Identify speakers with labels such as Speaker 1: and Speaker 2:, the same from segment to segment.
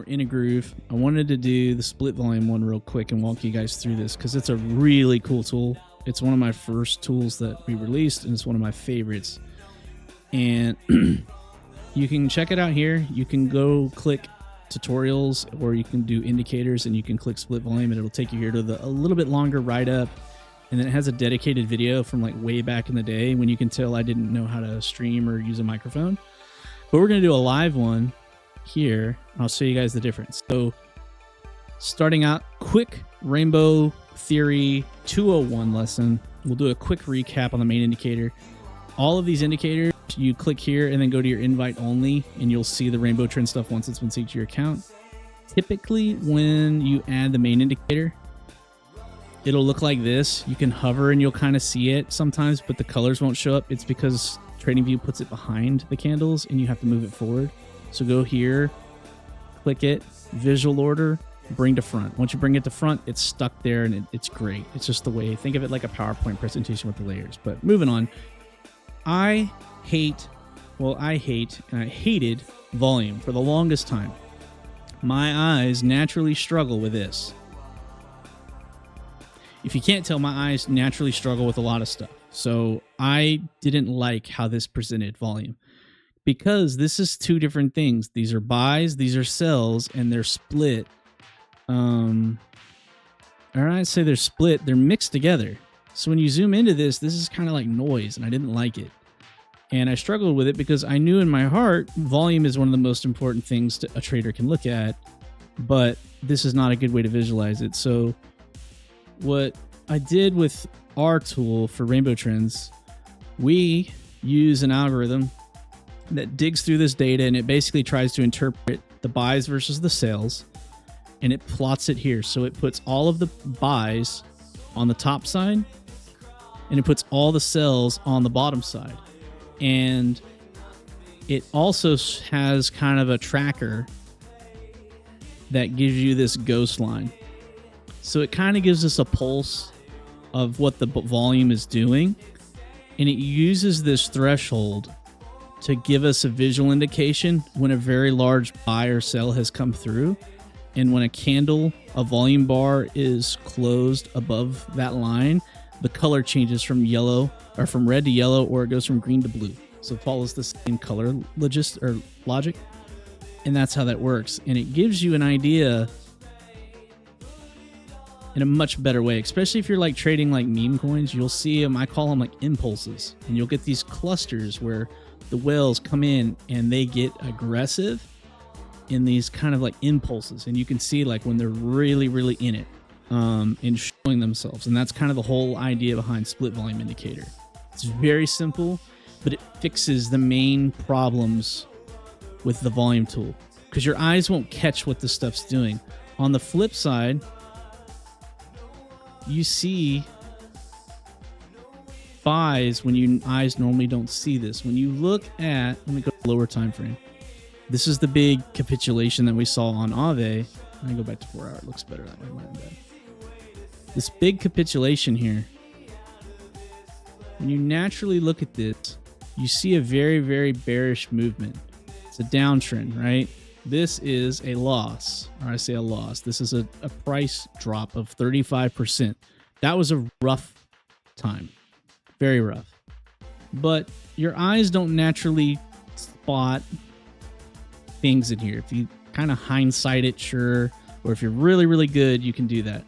Speaker 1: in a groove. I wanted to do the split volume one real quick and walk you guys through this because it's a really cool tool. It's one of my first tools that we released, and it's one of my favorites. And you can check it out here. You can go click tutorials, or you can do indicators, and you can click split volume, and it'll take you here to a little bit longer write-up. And then it has a dedicated video from like way back in the day when you can tell I didn't know how to stream or use a microphone. But we're going to do a live one here. I'll show you guys the difference. So starting out, quick rainbow theory 201 lesson. We'll do a quick recap on the main indicator. All of these indicators, you click here and then go to your invite only, and you'll see the rainbow trend stuff once it's been synced to your account. Typically, when you add the main indicator, it'll look like this. You can hover and you'll kind of see it sometimes, but the colors won't show up. It's because TradingView puts it behind the candles and you have to move it forward. So go here, click it, visual order, bring to front. Once you bring it to front, it's stuck there, and it's great. It's just the way, think of it like a PowerPoint presentation with the layers. But moving on, I hated volume for the longest time. My eyes naturally struggle with this. If you can't tell, my eyes naturally struggle with a lot of stuff. So I didn't like how this presented volume, because this is two different things. These are buys, these are sells, and they're split. Or I'd say they're split, they're mixed together. So when you zoom into this is kind of like noise, and I didn't like it. And I struggled with it because I knew in my heart volume is one of the most important things a trader can look at, but this is not a good way to visualize it. So what I did with our tool for rainbow trends, we use an algorithm that digs through this data, and it basically tries to interpret the buys versus the sells, and it plots it here. So it puts all of the buys on the top side, and it puts all the sells on the bottom side. And it also has kind of a tracker that gives you this ghost line. So it kind of gives us a pulse of what the volume is doing, and it uses this threshold to give us a visual indication when a very large buy or sell has come through. And when a volume bar is closed above that line, the color changes from yellow, or from red to yellow, or it goes from green to blue. So it follows the same color logic. And that's how that works. And it gives you an idea in a much better way, especially if you're like trading like meme coins. You'll see them, I call them like impulses. And you'll get these clusters where the whales come in and they get aggressive in these kind of like impulses. And you can see like when they're really, really in it. And showing themselves. And that's kind of the whole idea behind split volume indicator. It's very simple, but it fixes the main problems with the volume tool, because your eyes won't catch what this stuff's doing. On the flip side, you see buys when your eyes normally don't see this. When you look at, let me go to lower time frame. This is the big capitulation that we saw on Aave. Let me go back to 4 hour. It looks better that way. My bad. This big capitulation here, when you naturally look at this, you see a very, very bearish movement. It's a downtrend, right? This is a loss, or I say a loss. This is a price drop of 35%. That was a rough time, very rough. But your eyes don't naturally spot things in here. If you kind of hindsight it, sure, or if you're really, really good, you can do that.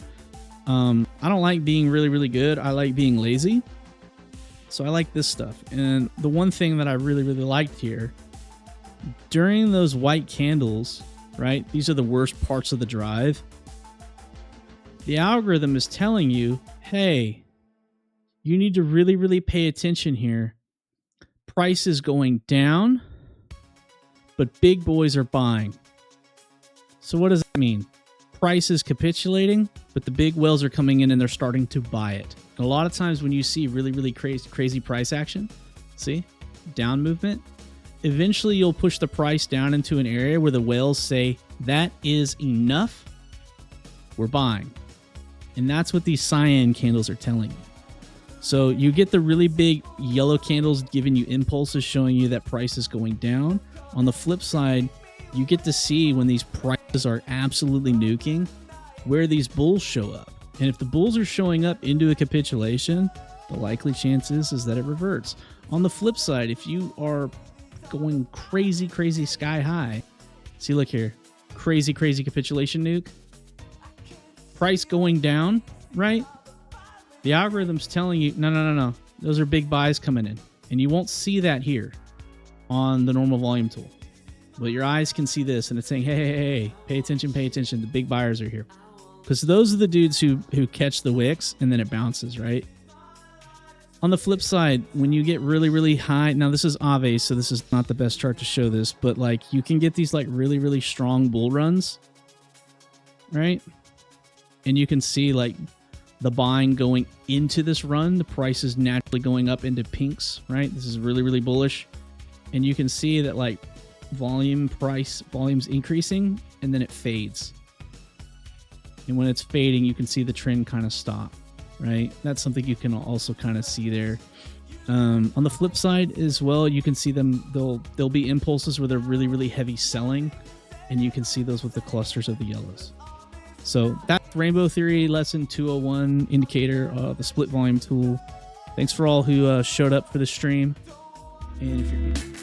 Speaker 1: I don't like being really, really good. I like being lazy. So I like this stuff. And the one thing that I really, really liked here, during those white candles, right? These are the worst parts of the drive. The algorithm is telling you, hey, you need to really, really pay attention here. Price is going down, but big boys are buying. So what does that mean? Price is capitulating, but the big whales are coming in and they're starting to buy it. And a lot of times when you see really, really crazy price action, see, down movement, eventually you'll push the price down into an area where the whales say, that is enough, we're buying. And that's what these cyan candles are telling you. So you get the really big yellow candles giving you impulses, showing you that price is going down. On the flip side, you get to see when these prices are absolutely nuking where these bulls show up. And if the bulls are showing up into a capitulation, the likely chance is that it reverts. On the flip side, if you are going crazy, crazy sky high, see, look here, crazy, crazy capitulation nuke, price going down, right? The algorithm's telling you, no, those are big buys coming in. And you won't see that here on the normal volume tool. But your eyes can see this, and it's saying, hey, pay attention, the big buyers are here. Because those are the dudes who catch the wicks, and then it bounces, right? On the flip side, when you get really, really high, now this is Aave, so this is not the best chart to show this, but like you can get these like really, really strong bull runs, right? And you can see like the buying going into this run, the price is naturally going up into pinks, right? This is really, really bullish. And you can see that like volume's increasing, and then it fades. And when it's fading, you can see the trend kind of stop, right? That's something you can also kind of see there. On the flip side as well, you can see them, there'll be impulses where they're really, really heavy selling, and you can see those with the clusters of the yellows. So that's Rainbow Theory Lesson 201 indicator, the split volume tool. Thanks for all who showed up for the stream. And if you're